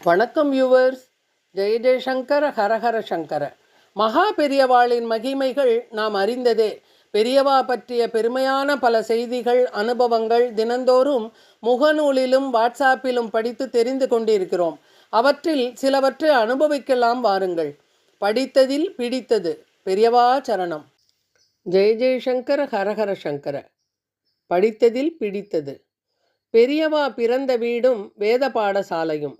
வணக்கம் வியூவர்ஸ். ஜெய ஜெயசங்கர ஹரஹர சங்கர. மகா பெரியவாளின் மகிமைகள் நாம் அறிந்ததே. பெரியவா பற்றிய பெருமையான பல செய்திகள், அனுபவங்கள் தினந்தோறும் முகநூலிலும் வாட்ஸ்ஆப்பிலும் படித்து தெரிந்து கொண்டிருக்கிறோம். அவற்றில் சிலவற்றை அனுபவிக்கலாம் வாருங்கள். படித்ததில் பிடித்தது. பெரியவா சரணம். ஜெய ஜெயசங்கர ஹரஹர சங்கர. படித்ததில் பிடித்தது. பெரியவா பிறந்த வீடும் வேத பாடசாலையும்.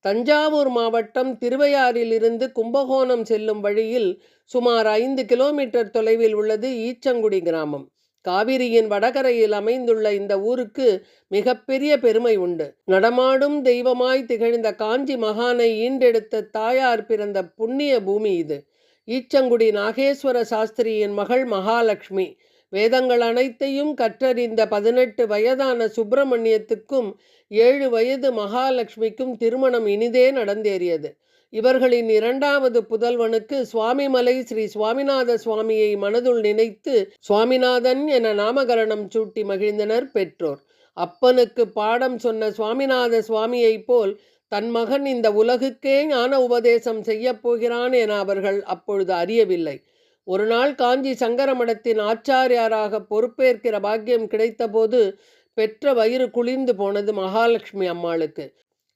தஞ்சாவூர் மாவட்டம் திருவையாறிலிருந்து கும்பகோணம் செல்லும் வழியில் சுமார் 5 கிலோமீட்டர் தொலைவில் உள்ளது ஈச்சங்குடி கிராமம். காவிரியின் வடகரையில் அமைந்துள்ள இந்த ஊருக்கு மிகப்பெரிய பெருமை உண்டு. நடமாடும் தெய்வமாய் திகழ்ந்த காஞ்சி மகானை ஈண்டெடுத்த தாயார் பிறந்த புண்ணிய பூமி இது. ஈச்சங்குடி நாகேஸ்வர சாஸ்திரியின் மகள் மகாலட்சுமி. வேதங்கள் அனைத்தையும் கற்றறிந்த 18 வயதான சுப்பிரமணியத்துக்கும் 7 வயது மகாலட்சுமிக்கும் திருமணம் இனிதே நடந்தேறியது. இவர்களின் இரண்டாவது புதல்வனுக்கு சுவாமிமலை ஸ்ரீ சுவாமிநாத சுவாமியை மனதுள் நினைத்து சுவாமிநாதன் என நாமகரணம் சூட்டி மகிழ்ந்தனர் பெற்றோர். அப்பனுக்கு பாடம் சொன்ன சுவாமிநாத சுவாமியைப் போல் தன் மகன் இந்த உலகுக்கே ஞான உபதேசம் செய்யப் போகிறான் என அவர்கள் அப்பொழுது அறியவில்லை. ஒரு நாள் காஞ்சி சங்கர மடத்தின் ஆச்சாரியாராக பொறுப்பேற்கிற பாக்கியம் கிடைத்தபோது பெற்ற வயிறு குளிர்ந்து போனது மகாலட்சுமி அம்மாளுக்கு.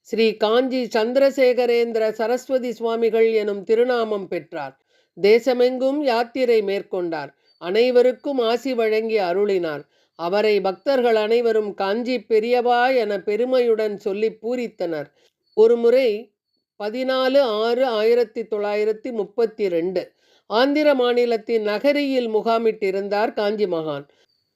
ஸ்ரீ காஞ்சி சந்திரசேகரேந்திர சரஸ்வதி சுவாமிகள் எனும் திருநாமம் பெற்றார். தேசமெங்கும் யாத்திரை மேற்கொண்டார். அனைவருக்கும் ஆசி வழங்கி அருளினார். அவரை பக்தர்கள் அனைவரும் காஞ்சி பெரியவா என பெருமையுடன் சொல்லி பூரித்தனர். ஒருமுறை 14/6/1932 ஆந்திர மாநிலத்தின் நகரியில் முகாமிட்டிருந்தார் காஞ்சி மகான்.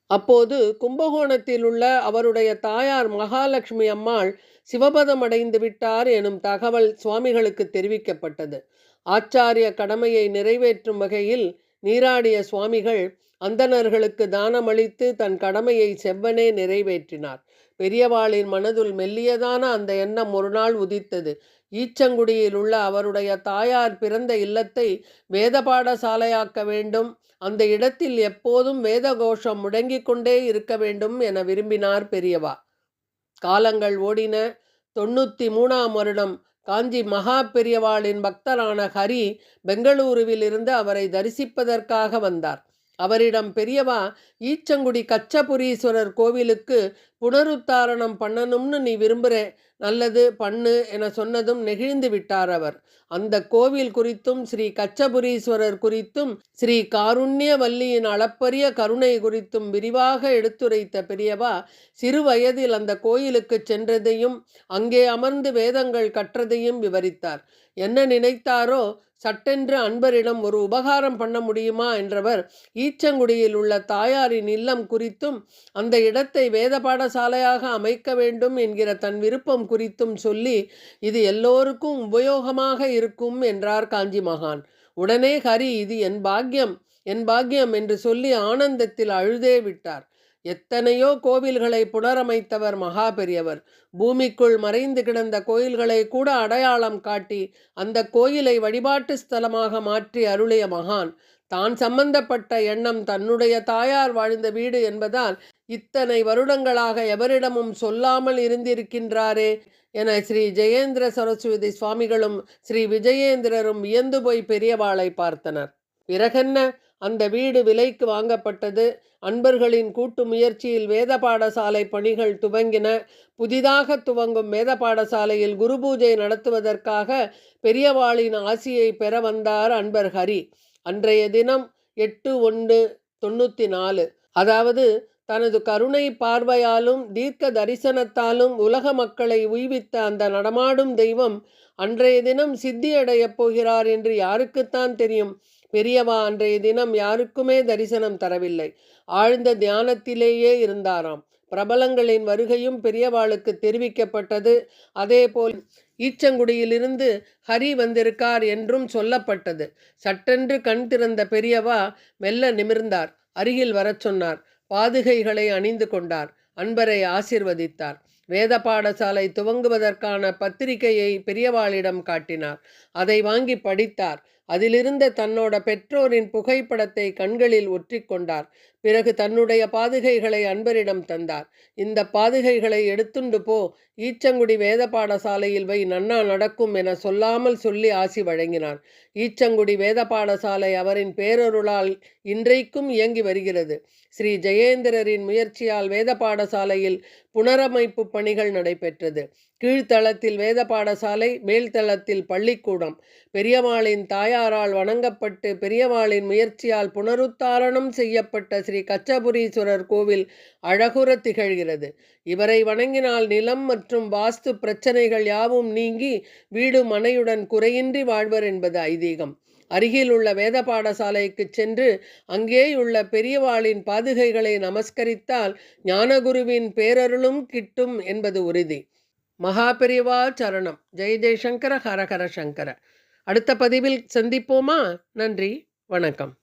அப்போது கும்பகோணத்தில் உள்ள அவருடைய தாயார் மகாலட்சுமி அம்மாள் சிவபதம் அடைந்து விட்டார் எனும் தகவல் சுவாமிகளுக்கு தெரிவிக்கப்பட்டது. ஆச்சாரிய கடமையை நிறைவேற்றும் வகையில் நீராடிய சுவாமிகள் அந்தணர்களுக்கு தானமளித்து தன் கடமையை செவ்வனே நிறைவேற்றினார். பெரியவாளின் மனதுள் மெல்லியதான அந்த எண்ணம் ஒரு நாள் உதித்தது. ஈச்சங்குடியில் உள்ள அவருடைய தாயார் பிறந்த இல்லத்தை வேத பாடசாலையாக்க வேண்டும், அந்த இடத்தில் எப்போதும் வேத கோஷம் முடங்கிக் கொண்டே இருக்க வேண்டும் என விரும்பினார் பெரியவா. காலங்கள் ஓடின. 93ஆம் வருடம் காஞ்சி மகா பெரியவாளின் பக்தரான ஹரி பெங்களூருவில் இருந்து அவரை தரிசிப்பதற்காக வந்தார். அவரிடம் பெரியவா, ஈச்சங்குடி கச்சபுரீஸ்வரர் கோவிலுக்கு புனருத்தாரணம் பண்ணணும்னு நீ விரும்புகிற, நல்லது பண்ணு என சொன்னதும் நெகிழ்ந்து விட்டார் அவர். அந்த கோவில் குறித்தும் ஸ்ரீ கச்சபுரீஸ்வரர் குறித்தும் ஸ்ரீ காருண்யவல்லியின் அளப்பரிய கருணை குறித்தும் விரிவாக எடுத்துரைத்த பெரியவா சிறு வயதில் அந்த கோயிலுக்கு சென்றதையும் அங்கே அமர்ந்து வேதங்கள் கற்றதையும் விவரித்தார். என்ன நினைத்தாரோ, சட்டென்று அன்பரிடம் ஒரு உபகாரம் பண்ண முடியுமா என்றவர் ஈச்சங்குடியில் உள்ள தாயாரின் இல்லம் குறித்தும் அந்த இடத்தை வேத பாடசாலையாக அமைக்க வேண்டும் என்கிற தன் விருப்பம் குறித்தும் சொல்லி இது எல்லோருக்கும் உபயோகமாக இருக்கும் என்றார் காஞ்சி மகான். உடனே ஹரி, இது என் பாக்கியம் என்று சொல்லி ஆனந்தத்தில் அழுதே விட்டார். எத்தனையோ கோவில்களை புனரமைத்தவர் மகா பெரியவர். பூமிக்குள் மறைந்து கிடந்த கோயில்களை கூட அடையாளம் காட்டி அந்த கோயிலை வழிபாட்டு ஸ்தலமாக மாற்றி அருளிய மகான். தான் சம்பந்தப்பட்ட எண்ணம் தன்னுடைய தாயார் வாழ்ந்த வீடு என்பதால் இத்தனை வருடங்களாக எவரிடமும் சொல்லாமல் இருந்திருக்கின்றாரே என ஸ்ரீ ஜெயேந்திர சரஸ்வதி சுவாமிகளும் ஸ்ரீ விஜயேந்திரரும் வியந்து போய் பெரியவாளை பார்த்தனர். பிறகென்ன, அந்த வீடு விலைக்கு வாங்கப்பட்டது. அன்பர்களின் கூட்டு முயற்சியில் வேத பாடசாலை பணிகள் துவங்கின. புதிதாக துவங்கும் வேத பாடசாலையில் குரு பூஜை நடத்துவதற்காக பெரியவாளின் ஆசியை பெற வந்தார் அன்பர் ஹரி. அன்றைய தினம் 8/1/94, அதாவது தனது கருணை பார்வையாலும் தீர்க்க தரிசனத்தாலும் உலக மக்களை உய்வித்த அந்த நடமாடும் தெய்வம் அன்றைய தினம் சித்தியடையப் போகிறார் என்று யாருக்குத்தான் தெரியும். பெரியவா அன்றைய தினம் யாருக்குமே தரிசனம் தரவில்லை. ஆழ்ந்த தியானத்திலேயே இருந்தாராம். பிரபலங்களின் வருகையும் பெரியவாளுக்கு தெரிவிக்கப்பட்டது. அதேபோல் ஈச்சங்குடியிலிருந்து ஹரி வந்திருக்கார் என்றும் சொல்லப்பட்டது. சட்டென்று கண் திறந்த பெரியவா மெல்ல நிமிர்ந்தார். அருகில் வரச் சொன்னார். பாதுகைகளை அணிந்து கொண்டார். அன்பரை ஆசிர்வதித்தார். வேத பாடசாலை துவங்குவதற்கான பத்திரிகையை பெரியவாளிடம் காட்டினார். அதை வாங்கி படித்தார். அதிலிருந்த தன்னோட பெற்றோரின் புகைப்படத்தை கண்களில் ஒற்றிக்கொண்டார். பிறகு தன்னுடைய பாதுகைகளை அன்பரிடம் தந்தார். இந்த பாதுகைகளை எடுத்துண்டு போ, ஈச்சங்குடி வேத பாடசாலையில் வை, நன்னா நடக்கும் என சொல்லாமல் சொல்லி ஆசி வழங்கினார். ஈச்சங்குடி வேத பாடசாலை அவரின் பேரருளால் இன்றைக்கும் இயங்கி வருகிறது. ஸ்ரீ ஜெயேந்திரரின் முயற்சியால் வேத பாடசாலையில் புனரமைப்பு பணிகள் நடைபெற்றது. கீழ்த்தளத்தில் வேத பாடசாலை, மேல்தளத்தில் பள்ளிக்கூடம். பெரியவாளின் தாயாரால் வணங்கப்பட்டு பெரியவாளின் முயற்சியால் புனருத்தாரணம் செய்யப்பட்ட ஸ்ரீ கச்சபுரீஸ்வரர் கோவில் அழகுற திகழ்கிறது. இவரை வணங்கினால் நிலம் மற்றும் வாஸ்து பிரச்சனைகள் யாவும் நீங்கி வீடு மனையுடன் குறையின்றி வாழ்வர் என்பது ஐதீகம். அருகிலுள்ள வேத பாடசாலைக்கு சென்று அங்கேயுள்ள பெரியவாளின் பாதுகைகளை நமஸ்கரித்தால் ஞானகுருவின் பேரருளும் கிட்டும் என்பது உறுதி. மகா பெரியவா சரணம். ஜெய ஜெயசங்கர, ஹரஹர சங்கர. அடுத்த பதிவில் சந்திப்போமா? நன்றி, வணக்கம்.